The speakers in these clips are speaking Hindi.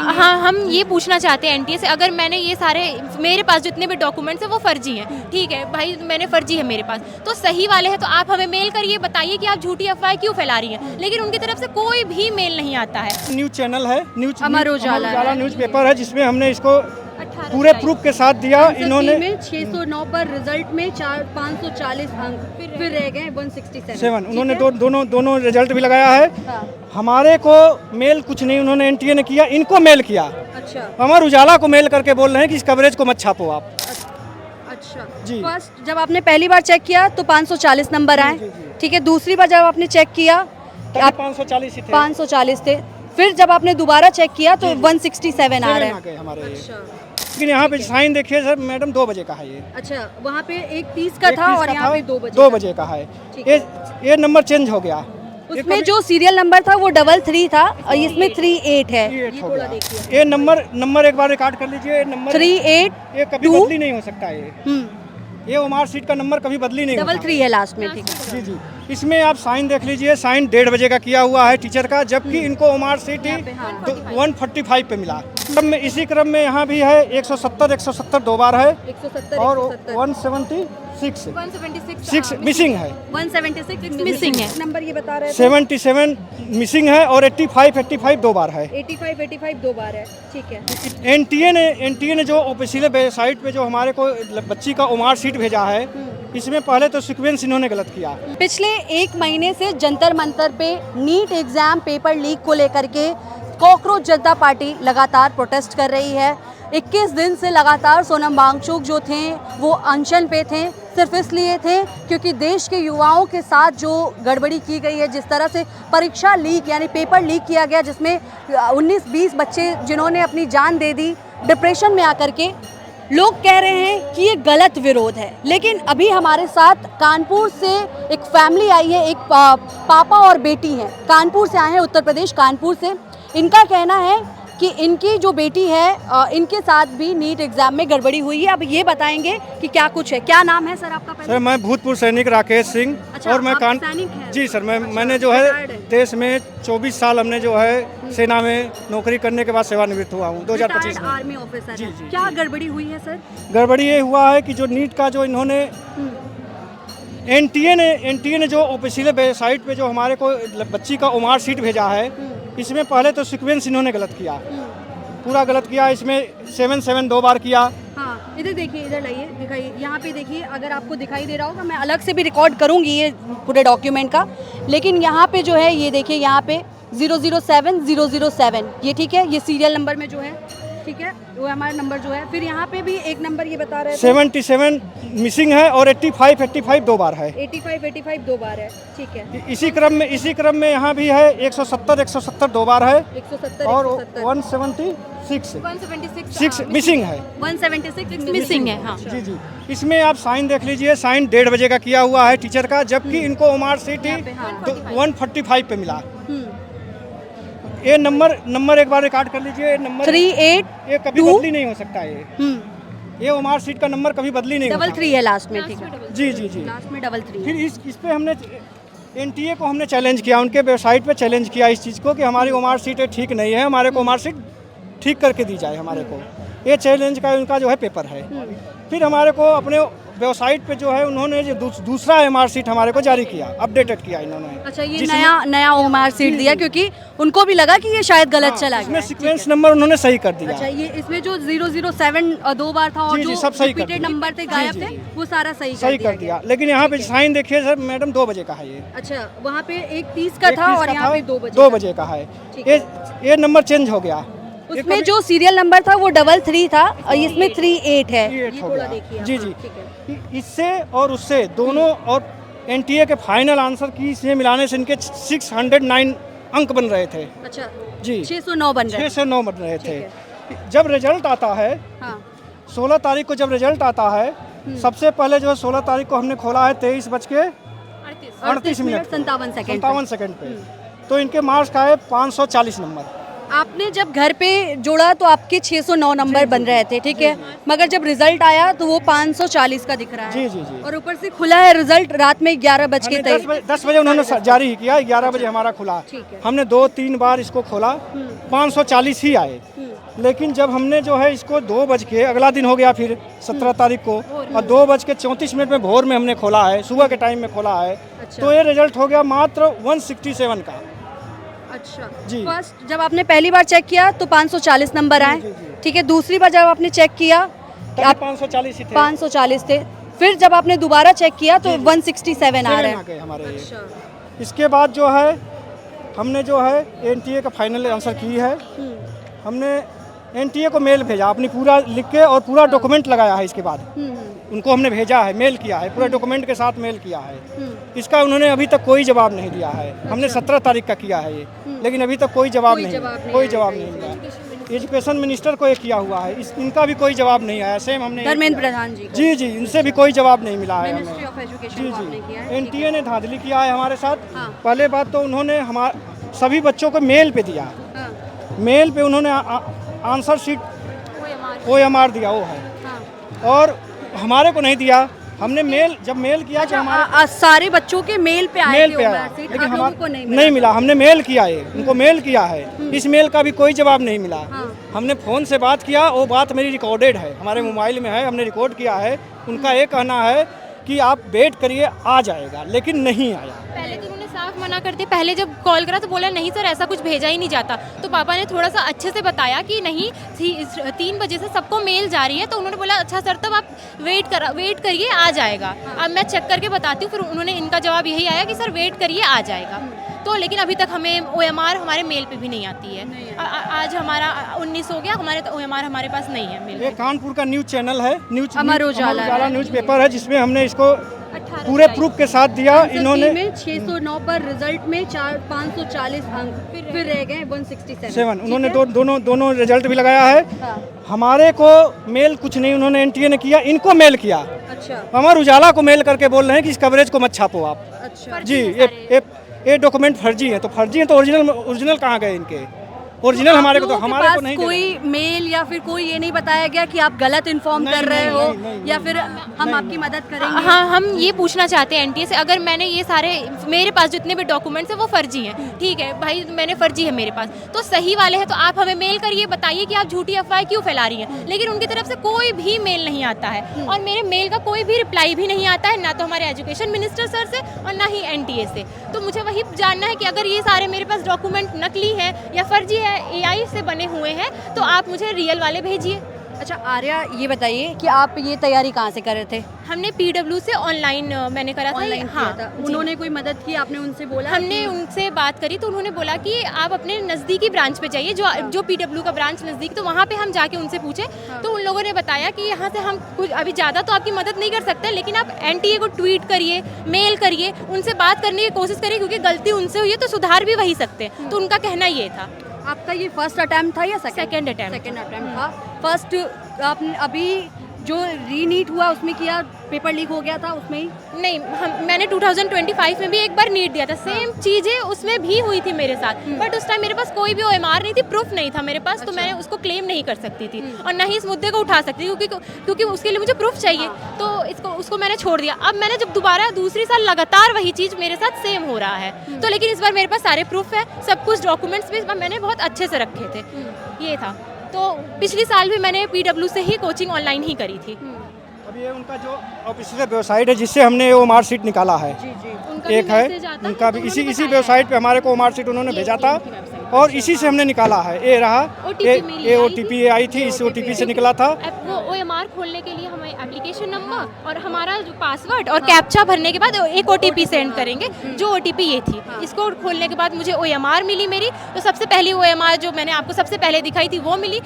करेंगे? हाँ, हम ये पूछना चाहते हैं एनटीए से, अगर मैंने ये सारे मेरे पास जितने भी डॉक्यूमेंट्स हैं वो फर्जी हैं, ठीक है भाई, मैंने फर्जी है मेरे पास, तो सही वाले हैं तो आप हमें मेल करिए, बताइए कि आप झूठी अफवाह क्यों फैला रही हैं, लेकिन उनकी तरफ से कोई भी मेल नहीं आता है। न्यूज़ चैनल है, अमर उजाला न्यूज़पेपर है, जिसमें हमने इसको पूरे प्रूफ के साथ दिया। इन्होंने 609 पर रिजल्ट में 540 अंक फिर रह गए 167। उन्होंने दोनों रिजल्ट भी लगाया है। हाँ। हमारे को मेल कुछ नहीं उन्होंने एनटीए ने किया, इनको मेल किया। अच्छा अमर उजाला को मेल करके बोल रहे हैं कि इस कवरेज को मत छापो आप। अच्छा जी। फर्स्ट जब आपने पहली बार चेक किया तो 540 नंबर आए, ठीक है। दूसरी बार जब आपने चेक किया आप 540 ही थे। 540 थे, फिर जब आपने दोबारा चेक किया तो 167 आ रहे आ हैं। गए हमारे ये। अच्छा लेकिन यहाँ पे साइन देखिए सर मैडम 2 बजे का है ये। अच्छा, वहाँ पे एक 30 का था और यहाँ पे 2 बजे 2 बजे का है। ठीक है। ये नंबर चेंज हो गया। उसमें जो सीरियल नंबर था वो 33 था और इसमें 38 है। ये हो थोड़ा गया। देखिए, ये नंबर एक बार रिकॉर्ड कर लीजिए। ये नंबर 38 ये कभी बदली नहीं हो सकता ये। हम्म ये ओमार सीट का नंबर कभी बदली नहीं होता। 33 है लास्ट में, ठीक है। जी जी। इसमें आप साइन देख लीजिए, साइन 1:30 बजे का किया हुआ है टीचर का, जबकि इनको ओमार सीट ही 145 पे मिला। क्रम में इसी क्रम में यहाँ भी है 170 2 बार है 170 और 170 176 मिसिंग है। 176 मिसिंग है। नंबर ये बता रहे थे। 77 मिसिंग है और 85 2 बार है। 85 2 बार है, ठीक है। एनटीए ने जो पिछले वेबसाइट पे जो हमारे को बच्ची का ओमार सीट भेजा है, इसमें पहले तो सीक्वेंस इन्होंने गलत किया। पिछले 1 महीने से जंतर मंतर पे नीट एग्जाम पेपर लीक को लेकर के कॉकरोच जनता पार्टी लगातार प्रोटेस्ट कर रही है। 21 दिन से लगातार सोनम वांगचुक जो थे वो अनशन पे थे, सिर्फ इसलिए थे क्योंकि देश के युवाओं के साथ जो गड़बड़ी की गई है, जिस तरह से परीक्षा लीक यानी पेपर लीक किया गया, जिसमें 19-20 बच्चे जिन्होंने अपनी जान दे दी डिप्रेशन में आकर के, लोग कह रहे हैं कि ये गलत विरोध है। लेकिन अभी हमारे साथ कानपुर से एक फैमिली आई है, एक पापा और बेटी हैं, कानपुर से आए हैं, उत्तर प्रदेश कानपुर से। इनका कहना है कि इनकी जो बेटी है इनके साथ भी नीट एग्जाम में गड़बड़ी हुई है। अब ये बताएंगे कि क्या कुछ है। क्या नाम है सर आपका? सर मैं भूतपूर्व सैनिक राकेश सिंह। अच्छा, और मैं सैनिक हैं? जी सर, अच्छा, मैंने जो है देश में 24 साल हमने जो है सेना में नौकरी करने के बाद सेवानिवृत्त हुआ हूँ 2025 में। आर्मी ऑफिसर जी, है। जी, क्या जी। गड़बड़ी हुई है सर? गड़बड़ी ये हुआ है कि जो नीट का जो इन्होंने एनटीए ने जो पिछले वेबसाइट पे जो हमारे को बच्ची का ओमार सीट भेजा है, इसमें पहले तो सीक्वेंस इन्होंने गलत किया, पूरा गलत किया। इसमें 7 2 बार किया। हाँ, इधर देखिए, इधर लाइए, दिखाइए, यहाँ पे देखिए, अगर आपको दिखाई दे रहा होगा, मैं अलग से भी रिकॉर्ड करूँगी ये पूरे डॉक्यूमेंट का। लेकिन यहाँ पे जो है ये देखिए, यहाँ पे 007007 ये ठीक है, ये सीरियल नंबर में जो है, ठीक है, वो हमारा नंबर जो है। फिर यहाँ पे भी एक नंबर ये बता रहे थे 77 मिसिंग है और 85 2 बार है। 85 2 बार है, ठीक है। इसी क्रम में यहाँ भी है 170 2 बार है 170 और 176 मिसिंग है। 176 मिसिंग है। हाँ जी जी। इसमें आप साइन देख लीजिए, साइन 1:30 बजे का किया हुआ है टीचर का, जबकि इनको ओमार सीट ही 145 पे मिला। ये नंबर एक बार रिकॉर्ड कर लीजिए। नंबर 38 ये कभी बदली नहीं हो सकता ये ओमार सीट का नंबर कभी बदली नहीं होता। 33 है लास्ट में, ठीक है। जी जी जी। लास्ट में 33 फिर इस पे हमने एनटीए को हमने चैलेंज किया, उनके वेबसाइट पे चैलेंज किया इस चीज़ को कि हमारी ओमार सीटें ठीक नहीं है, हमारे को ओमार सीट ठीक करके दी जाए हमारे को। ये चैलेंज का उनका जो है पेपर है। फिर हमारे को अपने वेबसाइट पे जो है उन्होंने जो दूसरा ओमार सीट हमारे को जारी किया, अपडेटेड किया इन्होंने। अच्छा, ये नया ओमार सीट दिया क्योंकि उनको भी लगा कि ये शायद गलत चला गया। इसमें सीक्वेंस नंबर उन्होंने सही कर दिया। अच्छा, ये इसमें जो 007 2 बार था और जी, जो सब सही कर रिपीटेड दिया। नंबर थे, गायब जी, थे, जी। वो सारा सही कर दिया। लेकिन यहाँ पे साइन देखिए सर मैडम 2 बजे का है ये। अच्छा, वहाँ पे एक 30 का था और यहाँ पे 2 बजे का है। ठीक है। ये नंबर चेंज हो गया। उसमें जो सीरियल नंबर था वो 33 था और इसमें 38 है। ये हो थोड़ा गया। देखिए। जी हाँ, जी। ठीक है। इससे और उससे दोनों और एनटीए के फाइनल आंसर की से मिलाने से इनके 609 अंक बन रहे थे। अच्छा जी, 609 बन रहे 609 बन रहे थे। ठीक जब रिजल्ट आता है, हाँ 16 तारीख को जब रिजल्ट आता है, सबसे पहले जो है 16 तारीख को हमने खोला है 23:38 मिनट 57 सेकंड पे। तो इनके मार्क्स का है 540 नंबर। आपने जब घर पे जोड़ा तो आपके 609 नंबर बन रहे थे, ठीक है, मगर जब रिजल्ट आया तो वो 540 का दिख रहा है। जी जी जी। और ऊपर से खुला है रिजल्ट रात में 11:23। 10 बजे उन्होंने जारी किया, 11 बजे हमारा खुला। ठीक है। हमने 2-3 बार इसको खोला, 540 ही आए। लेकिन जब हमने जो है इसको 2 बज के अगला दिन हो गया फिर 17 तारीख को, और 2:34 में भोर में हमने खोला है, सुबह के टाइम में खोला है। अच्छा। तो ये रिजल्ट हो गया मात्र 167 का। अच्छा जी। फर्स्ट जब आपने पहली बार चेक किया तो 540 नंबर आए, जी। ठीक है। दूसरी बार जब आपने चेक किया तभी आप 540 ही थे। 540 थे, फिर जब आपने दोबारा चेक किया तो 167 आ रहे आ हैं। गए हमारे ये। अच्छा। इसके बाद जो है हमने जो है एनटीए का फाइनल आंसर की है। हमने एनटीए को मेल भेजा, अपनी पूरा लिख के और पूरा डॉक्यूमेंट लगाया है। इसके बाद उनको हमने भेजा है, मेल किया है, पूरे डॉक्यूमेंट के साथ मेल किया है। इसका उन्होंने अभी तक कोई जवाब नहीं दिया है। हमने 17 तारीख का किया है ये, लेकिन अभी तक कोई जवाब नहीं मिला। एजुकेशन मिनिस्टर को ये किया हुआ है, इनका भी कोई जवाब नहीं आया। सेम हमने धर्मेंद्र प्रधान जी को। जी, इनसे भी कोई जवाब नहीं मिला है मिनिस्ट्री हमें। ऑफ एजुकेशन को आपने किया है। एनटीए ने धांधली किया है हमारे साथ। हाँ। पहले बात तो उन्होंने सभी बच्चों को मेल पे दिया, हाँ, मेल पे उन्होंने आंसर शीट OMR दिया वो है, हाँ। और हमारे को नहीं दिया। हमने जब मेल किया कि हमारे सारे बच्चों के मेल पे आए मेल थे पे OMR आया, सीट, लेकिन आप लोगों को नहीं नहीं मिला। हमने मेल किया है, उनको मेल किया है, इस मेल का भी कोई जवाब नहीं मिला। हाँ। हमने फ़ोन से बात किया, वो बात मेरी रिकॉर्डेड है, हमारे मोबाइल में है, हमने रिकॉर्ड किया है। उनका ये कहना है कि आप वेट करिए, आ जाएगा, लेकिन नहीं आया। पहले तो उन्होंने साफ मना कर दिया। पहले जब कॉल करा तो बोला नहीं सर ऐसा कुछ भेजा ही नहीं जाता। तो पापा ने थोड़ा सा अच्छे से बताया कि नहीं 3 बजे से सबको मेल जा रही है। तो उन्होंने बोला अच्छा सर तब आप वेट करिए, आ जाएगा। अब मैं चेक करके बताती हूँ। फिर उन्होंने इनका जवाब यही आया कि सर वेट करिए, आ जाएगा। तो लेकिन अभी तक हमें OMR हमारे मेल पे भी नहीं आती है। आज हमारा 19 हो गया, हमारे OMR हमारे पास नहीं है मेल ये पे। कानपुर का न्यूज़ चैनल है, अमर उजाला न्यूज़पेपर है, जिसमें हमने इसको पूरे प्रूफ के साथ दिया। इन्होंने 609 पर रिजल्ट में 540 अंक फिर रह गए 167। उन्होंने दोनों रिजल्ट भी लगाया है। हाँ। हमारे को मेल कुछ नहीं उन्होंने एनटीए ने किया, इनको मेल किया। अच्छा अमर उजाला को मेल करके बोल रहे हैं कि इस कवरेज को मत छापो आप। अच्छा। जी, ये डॉक्यूमेंट फर्जी है। तो फर्जी है तो ओरिजिनल कहाँ गए इनके? ओरिजिनल हमारे को तो हमारे को नहीं कोई मेल या फिर कोई ये नहीं बताया गया कि आप गलत इन्फॉर्म कर रहे हो, या फिर हम आपकी मदद करेंगे। हाँ, हम ये पूछना चाहते हैं एनटीए से, अगर मैंने ये सारे मेरे पास जितने भी डॉक्यूमेंट्स हैं वो फर्जी हैं, ठीक है भाई, मैंने फर्जी है मेरे पास, तो सही वाले हैं तो आप हमें मेल करिए, बताइए कि आप झूठी अफवाह क्यों फैला रही हैं। लेकिन उनकी तरफ से कोई भी मेल नहीं आता है, और मेरे मेल का कोई भी रिप्लाई भी नहीं आता है, ना तो हमारे एजुकेशन मिनिस्टर सर से और ना ही एनटीए से। तो मुझे वही जानना है कि अगर ये सारे मेरे पास डॉक्यूमेंट नकली हैं या फर्जी है, AI से बने हुए हैं, तो आप मुझे रियल वाले भेजिए। अच्छा आर्या, ये बताइए कि आप ये तैयारी कहाँ से कर रहे थे? हमने PW से ऑनलाइन मैंने करा था। ऑनलाइन हाँ, किया था। उन्होंने कोई मदद की? आपने उनसे बोला? हमने उनसे बात करी तो उन्होंने बोला कि आप अपने नज़दीकी ब्रांच पे जाइए, जो PW का ब्रांच नज़दीक, तो वहाँ पे हम जाके उनसे पूछे। तो उन लोगों ने बताया कि यहाँ से हम कुछ अभी ज़्यादा तो आपकी मदद नहीं कर सकते, लेकिन आप एनटीए को ट्वीट करिए, मेल करिए, उनसे बात करने की कोशिश करिए, क्योंकि गलती उनसे हुई है तो सुधार भी वही सकते हैं। तो उनका कहना ये था। आपका ये फर्स्ट अटेम्प्ट था या सेकंड अटेम्प्ट? सेकंड अटेम्प्ट था। फर्स्ट आपने अभी जो रीनीट हुआ उसमें किया, पेपर लीक हो गया था उसमें ही? नहीं, मैंने 2025 में भी एक बार नीट दिया था, सेम चीज़ें उसमें भी हुई थी मेरे साथ, बट उस टाइम मेरे पास कोई भी OMR नहीं थी, प्रूफ नहीं था मेरे पास। तो मैंने उसको क्लेम नहीं कर सकती थी और ना ही इस मुद्दे को उठा सकती थी, क्योंकि उसके लिए मुझे प्रूफ चाहिए। तो उसको मैंने छोड़ दिया। अब मैंने जब दोबारा दूसरी साल लगातार वही चीज़ मेरे साथ सेम हो रहा है, तो लेकिन इस बार मेरे पास सारे प्रूफ है, सब कुछ डॉक्यूमेंट्स भी मैंने बहुत अच्छे से रखे थे। ये था। तो पिछली साल भी मैंने PW से ही कोचिंग ऑनलाइन ही करी थी। अब ये उनका जो ऑफिशियल वेबसाइट है जिससे हमने वो मार्कशीट निकाला है, एक है उनका भी, इसी वेबसाइट पे हमारे को मार्कशीट उन्होंने भेजा था और इसी से हमने निकाला है। ये रहा, ये OTP आई थी, इस OTP से निकला था। वो OMR खोलने के लिए हमें एप्लीकेशन नंबर और हमारा जो पासवर्ड और कैप्चा भरने के बाद एक OTP सेंड करेंगे, जो OTP ये थी। इसको खोलने के बाद मुझे OMR मिली मेरी। तो सबसे पहली OMR जो मैंने आपको सबसे पहले दिखाई थी वो मिली।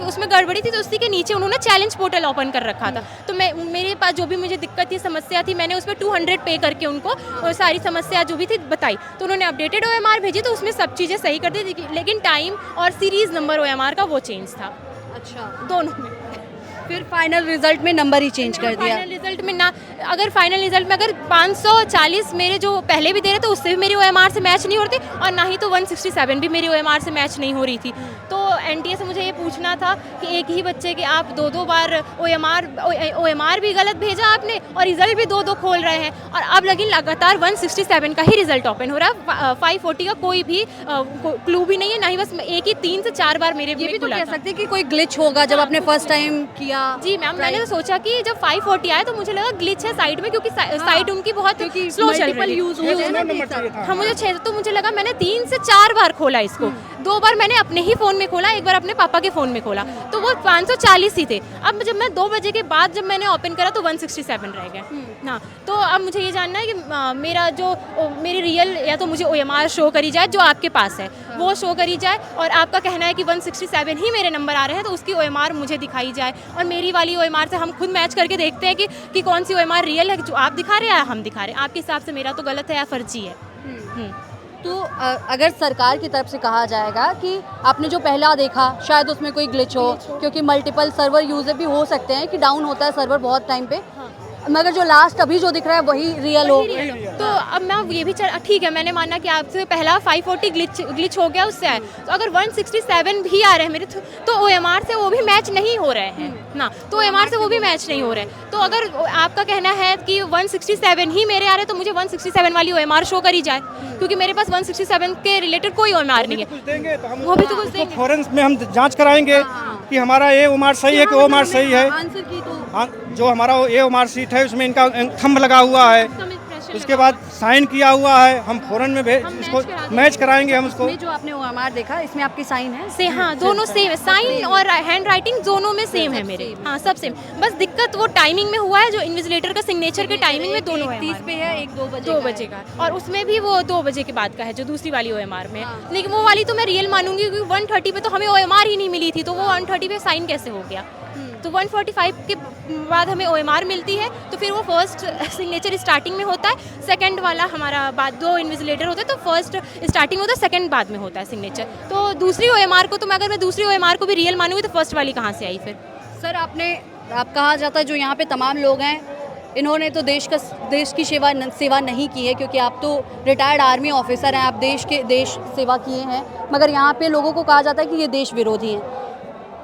उसमें गड़बड़ी थी, तो उसी के नीचे उन्होंने चैलेंज पोर्टल ओपन कर रखा था। तो मेरे पास जो भी मुझे दिक्कत थी, समस्या थी, मैंने उसमें 200 पे करके उनको सारी समस्या जो भी थी बताई। तो उन्होंने अपडेटेड OMR भेजी, तो उसमें सब चीज़ें सही कर दी, लेकिन टाइम और सीरीज़ नंबर OMR का वो चेंज था। अच्छा, दोनों में। फिर फाइनल रिजल्ट में नंबर ही चेंज कर दिया। फाइनल रिजल्ट में ना, अगर फाइनल रिजल्ट में अगर 540 मेरे जो पहले भी दे रहे थे उससे भी मेरी OMR से मैच नहीं हो रही थी, और ना ही तो 167 भी मेरी OMR से मैच नहीं हो रही थी। तो NTA से मुझे ये पूछना था कि एक ही बच्चे के आप दो बार OMR भी गलत भेजा आपने और रिजल्ट भी दो खोल रहे हैं, और अब लेकिन लगातार 167 का ही रिजल्ट ओपन हो रहा है। 540 का कोई भी क्लू भी नहीं है, ना ही बस एक ही 3 से 4 बार मेरे ये भी तो खुला कह था। सकते हैं कि कोई ग्लिच होगा जब आपने फर्स्ट टाइम किया। जी मैम, मैंने तो सोचा कि जब 540 आया तो मुझे लगा ग्लिच है साइड में, क्योंकि साइड उनकी बहुत स्लो चल रही यूज है। हुए हैं ना नंबर एक साथ। चाहिए था। हाँ, मुझे 6, तो मुझे लगा, मैंने 3 से 4 बार खोला इसको। 2 बार मैंने अपने ही फ़ोन में खोला, 1 बार अपने पापा के फ़ोन में खोला, तो वो 540 ही थे। अब जब मैं 2 बजे के बाद जब मैंने ओपन करा तो 167 रह गए। हाँ, तो अब मुझे ये जानना है कि मेरा जो मेरी रियल या तो मुझे OMR शो करी जाए जो आपके पास है, वो शो करी जाए, और आपका कहना है कि 167 ही मेरे नंबर आ रहे हैं तो उसकी OMR मुझे दिखाई जाए, और मेरी वाली OMR से हम खुद मैच करके देखते हैं कि कौन सी OMR रियल है, जो आप दिखा रहे हैं या हम दिखा रहे हैं। आपके हिसाब से मेरा तो गलत है या फर्जी है। तो अगर सरकार की तरफ से कहा जाएगा कि आपने जो पहला देखा शायद उसमें कोई ग्लिच हो, क्योंकि मल्टीपल सर्वर यूजर भी हो सकते हैं कि डाउन होता है सर्वर बहुत टाइम पे, मगर जो लास्ट अभी जो दिख रहा है वही रियल हो। तो अब मैं ये भी ठीक है, मैंने माना कि आपसे पहला 540 ग्लिच हो गया, उससे आए, तो अगर 167 भी आ रहे हैं मेरे तो OMR से वो भी मैच नहीं हो रहे हैं ना, तो OMR से वो भी मैच नहीं हो रहे हैं। तो अगर आपका कहना है कि 167 ही मेरे आ रहे हैं तो मुझे 167 वाली OMR शो करी जाए, क्योंकि मेरे पास 167 के रिलेटेड कोई OMR नहीं है। कुछ देंगे तो हम वो भी तो कुछ उसको देंगे। फॉरेंस में हम जांच कराएंगे कि हमारा ये OMR सही है कि OMR सही है। आंसर की तो हाँ, जो हमारा ये OMR सीट है उसमें इनका थंब लगा हुआ है, उसके बाद साइन किया हुआ है, हम फॉरन में इसको मैच कराएंगे हम उसको। इसमें जो आपने OMR देखा इसमें आपकी साइन है से हाँ, दोनों सेम है, साइन और हैंड राइटिंग दोनों में सेम है मेरे। हाँ, सब सेम, बस दिक्कत वो टाइमिंग में हुआ है, जो इन्विजिलेटर का सिग्नेचर के टाइमिंग में दोनों है। 30 पे है, एक 2 बजे 2 बजे का, और उसमें भी वो 2 बजे के बाद का है जो दूसरी वाली OMR में है। लेकिन वो वाली तो मैं रियल मानूंगी, क्योंकि 130 पे तो हमें OMR ही नहीं मिली थी, तो वो 130 पे साइन कैसे हो गया। तो 145 के बाद हमें OMR मिलती है, तो फिर वो फर्स्ट सिग्नेचर स्टार्टिंग में होता है, सेकंड वाला हमारा बाद 2 इन्विजिलेटर होते हैं, तो फर्स्ट स्टार्टिंग में होता है, सेकंड बाद में होता है सिग्नेचर। तो दूसरी OMR को तो अगर मैं दूसरी OMR को भी रियल मानूंगी तो फर्स्ट वाली कहाँ से आई फिर। सर आप कहा जाता है जो यहाँ पे तमाम लोग हैं इन्होंने तो देश की सेवा नहीं की है, क्योंकि आप तो रिटायर्ड आर्मी ऑफिसर हैं, आप देश सेवा किए हैं, मगर यहाँ पे लोगों को कहा जाता है कि ये देश विरोधी हैं।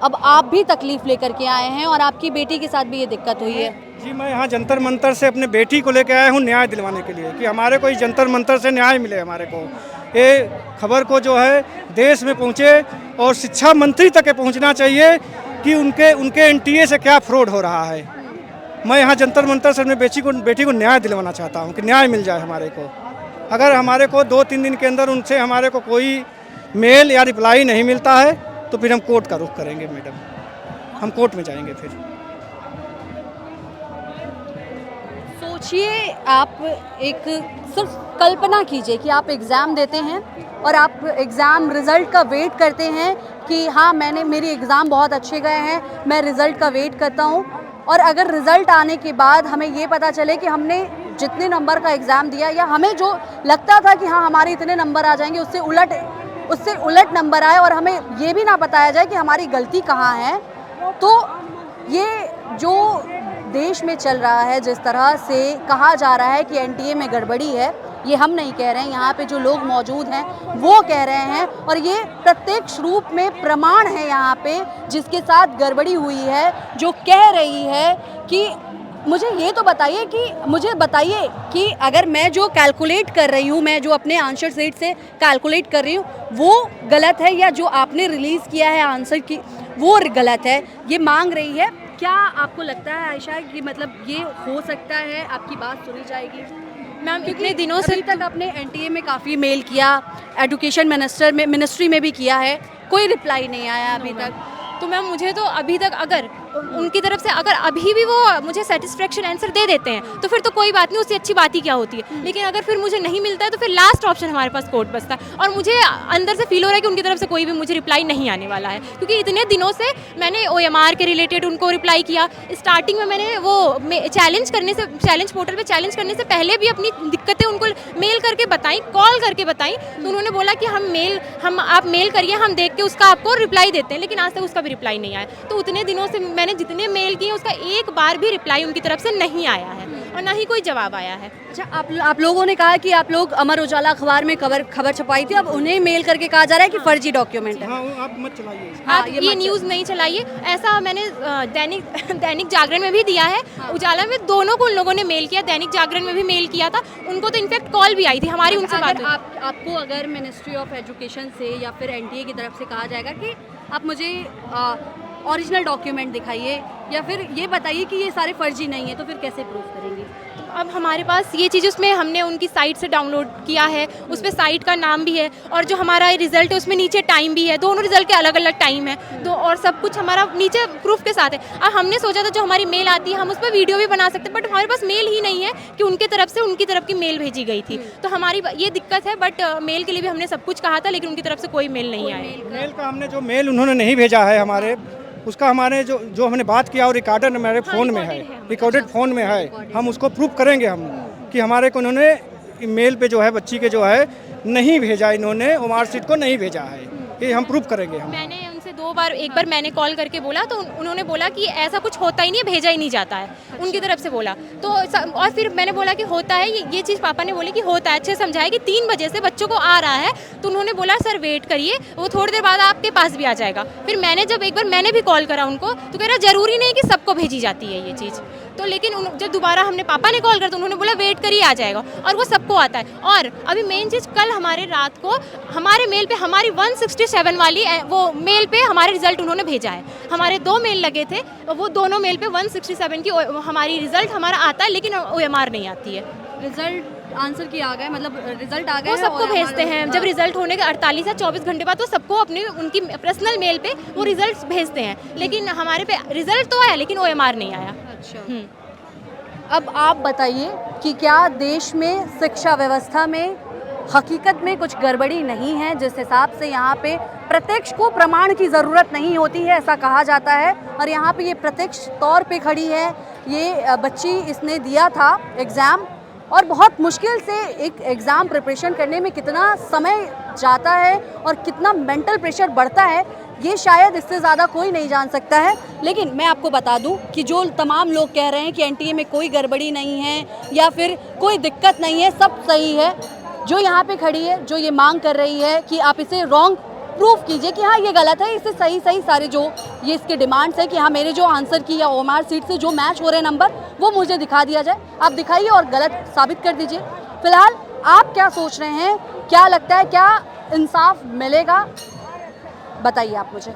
अब आप भी तकलीफ लेकर के आए हैं और आपकी बेटी के साथ भी ये दिक्कत हुई है। जी, मैं यहाँ जंतर मंतर से अपने बेटी को लेकर आया हूँ न्याय दिलवाने के लिए, कि हमारे को इस जंतर मंतर से न्याय मिले। हमारे को ये खबर को जो है देश में पहुँचे और शिक्षा मंत्री तक पहुँचना चाहिए कि उनके NTA से क्या फ्रॉड हो रहा है। मैं यहाँ जंतर मंतर से अपने बेटी को न्याय दिलवाना चाहता हूँ कि न्याय मिल जाए हमारे को। अगर हमारे को 2-3 दिन के अंदर उनसे हमारे को कोई मेल या रिप्लाई नहीं मिलता है तो फिर हम कोर्ट का रुख करेंगे मैडम, हम कोर्ट में जाएंगे। फिर सोचिए, आप एक सिर्फ कल्पना कीजिए कि आप एग्ज़ाम देते हैं और आप एग्ज़ाम रिज़ल्ट का वेट करते हैं कि हाँ मेरी एग्ज़ाम बहुत अच्छे गए हैं, मैं रिज़ल्ट का वेट करता हूँ, और अगर रिज़ल्ट आने के बाद हमें ये पता चले कि हमने जितने नंबर का एग्ज़ाम दिया या हमें जो लगता था कि हाँ हमारे इतने नंबर आ जाएंगे उससे उलट नंबर आए, और हमें ये भी ना बताया जाए कि हमारी गलती कहाँ है। तो ये जो देश में चल रहा है, जिस तरह से कहा जा रहा है कि NTA में गड़बड़ी है, ये हम नहीं कह रहे हैं, यहाँ पे जो लोग मौजूद हैं वो कह रहे हैं, और ये प्रत्यक्ष रूप में प्रमाण है यहाँ पे जिसके साथ गड़बड़ी हुई है, जो कह रही है कि मुझे बताइए कि अगर मैं जो कैलकुलेट कर रही हूँ, मैं जो अपने आंसर शीट से कैलकुलेट कर रही हूँ वो गलत है, या जो आपने रिलीज़ किया है आंसर की वो गलत है, ये मांग रही है। क्या आपको लगता है आयशा कि मतलब ये हो सकता है, आपकी बात सुनी जाएगी? मैम, इतने दिनों से अभी तक आपने NTA में काफ़ी मेल किया, एजुकेशन मिनिस्ट्री में भी किया है, कोई रिप्लाई नहीं आया अभी तक। तो मैम, मुझे तो अभी तक अगर उनकी तरफ से अगर अभी भी वो मुझे सेटिस्फेक्शन आंसर दे देते हैं तो फिर तो कोई बात नहीं, उससे अच्छी बात ही क्या होती है। लेकिन अगर फिर मुझे नहीं मिलता है तो फिर लास्ट ऑप्शन हमारे पास कोर्ट बचता है, और मुझे अंदर से फील हो रहा है कि उनकी तरफ से कोई भी मुझे रिप्लाई नहीं आने वाला है, क्योंकि इतने दिनों से मैंने OMR के रिलेटेड उनको रिप्लाई किया। स्टार्टिंग में मैंने वो चैलेंज पोर्टल पर चैलेंज करने से पहले भी अपनी दिक्कतें उनको मेल करके बताई, कॉल करके बताई, तो उन्होंने बोला कि आप मेल करिए, हम देख के उसका आपको रिप्लाई देते हैं, लेकिन आज तक उसका भी रिप्लाई नहीं आया। तो उतने दिनों से मैंने जितने मेल किए उसका एक बार भी रिप्लाई उनकी तरफ से नहीं आया है और ना ही कोई जवाब आया है। अच्छा, आप लोगों ने कहा कि आप लोग अमर उजाला अखबार में खबर छपाई थी, अब उन्हें मेल करके कहा जा रहा है कि फर्जी डॉक्यूमेंट है। हाँ, आप मत चलाइए। आप ये ये मत न्यूज़ नहीं चलाइए, ऐसा मैंने दैनिक जागरण में भी दिया है, उजाला में दोनों को उन लोगों ने मेल किया, दैनिक जागरण में भी मेल किया था, उनको तो इनफैक्ट कॉल भी आई थी, हमारी उनसे बात हुई। आपको अगर मिनिस्ट्री ऑफ एजुकेशन से या फिर एनटीए की तरफ से कहा जाएगा कि आप मुझे ओरिजिनल डॉक्यूमेंट दिखाइए या फिर ये बताइए कि ये सारे फर्जी नहीं है, तो फिर कैसे प्रूफ करेंगे? अब हमारे पास ये चीज़ उसमें हमने उनकी साइट से डाउनलोड किया है, उस पर साइट का नाम भी है और जो हमारा रिजल्ट है उसमें नीचे टाइम भी है, दोनों रिजल्ट के अलग अलग टाइम है तो और सब कुछ हमारा नीचे प्रूफ के साथ है। अब हमने सोचा था जो हमारी मेल आती है हम उस पर वीडियो भी बना सकते हैं, बट हमारे पास मेल ही नहीं है कि उनकी तरफ की मेल भेजी गई थी, तो हमारी ये दिक्कत है। बट मेल के लिए भी हमने सब कुछ कहा था लेकिन उनकी तरफ से कोई मेल नहीं आया। मेल का हमने जो मेल उन्होंने नहीं भेजा है हमारे, उसका हमारे जो हमने बात किया और रिकॉर्डर मेरे फ़ोन में है, रिकॉर्डेड फ़ोन में है, हम उसको प्रूफ करेंगे हम कि हमारे को उन्होंने मेल पे जो है बच्ची के जो है नहीं भेजा, इन्होंने मार्कशीट को नहीं भेजा है, ये हम प्रूफ करेंगे। हम मैंने उनसे एक बार मैंने कॉल करके बोला तो उन्होंने बोला कि ऐसा कुछ होता ही नहीं है, भेजा ही नहीं जाता है, उनकी तरफ से बोला तो। और फिर मैंने बोला कि होता है, ये चीज़ पापा ने बोली कि होता है, अच्छे समझाया कि 3 बजे से बच्चों को आ रहा है, तो उन्होंने बोला सर वेट करिए, वो थोड़ी देर बाद आपके पास भी आ जाएगा। फिर मैंने जब एक बार मैंने भी कॉल करा उनको तो कह रहा ज़रूरी नहीं कि सबको भेजी जाती है ये चीज़, तो लेकिन जब दोबारा हमने पापा ने कॉल करा तो उन्होंने बोला वेट करिए आ जाएगा, और वो सबको आता है। और अभी मेन चीज़ कल हमारे रात को हमारे मेल पे हमारी 167 वाली वो मेल पे हमारे रिजल्ट उन्होंने भेजा है, हमारे 2 मेल लगे थे, वो दोनों मेल पे 167 की हमारी रिजल्ट हमारा आता है लेकिन OMR नहीं आती है। रिजल्ट आंसर की आ गए, मतलब रिजल्ट आ गए, वो सबको भेजते हैं जब रिजल्ट होने के 48 या 24 घंटे बाद, तो सबको अपनी उनकी पर्सनल मेल पे वो रिजल्ट भेजते हैं, लेकिन हमारे पे रिजल्ट तो आया लेकिन OMR नहीं आया। अच्छा, अब आप बताइए कि क्या देश में शिक्षा व्यवस्था में हकीकत में कुछ गड़बड़ी नहीं है, जिस हिसाब से यहाँ पे प्रत्यक्ष को प्रमाण की ज़रूरत नहीं होती है ऐसा कहा जाता है, और यहाँ पे ये प्रत्यक्ष तौर पे खड़ी है, ये बच्ची इसने दिया था एग्ज़ाम, और बहुत मुश्किल से एक एग्ज़ाम प्रिपरेशन करने में कितना समय जाता है और कितना मेंटल प्रेशर बढ़ता है, ये शायद इससे ज़्यादा कोई नहीं जान सकता है। लेकिन मैं आपको बता दूं कि जो तमाम लोग कह रहे हैं कि एनटीए में कोई गड़बड़ी नहीं है या फिर कोई दिक्कत नहीं है, सब सही है। जो यहाँ पे खड़ी है, जो ये मांग कर रही है कि आप इसे रॉन्ग प्रूफ कीजिए कि हाँ ये गलत है, इससे सही सारे जो ये इसके डिमांड्स है कि हाँ मेरे जो आंसर की या OMR सीट से जो मैच हो रहे नंबर वो मुझे दिखा दिया जाए, आप दिखाइए और गलत साबित कर दीजिए। फिलहाल आप क्या सोच रहे हैं, क्या लगता है, क्या इंसाफ मिलेगा, बताइए आप मुझे।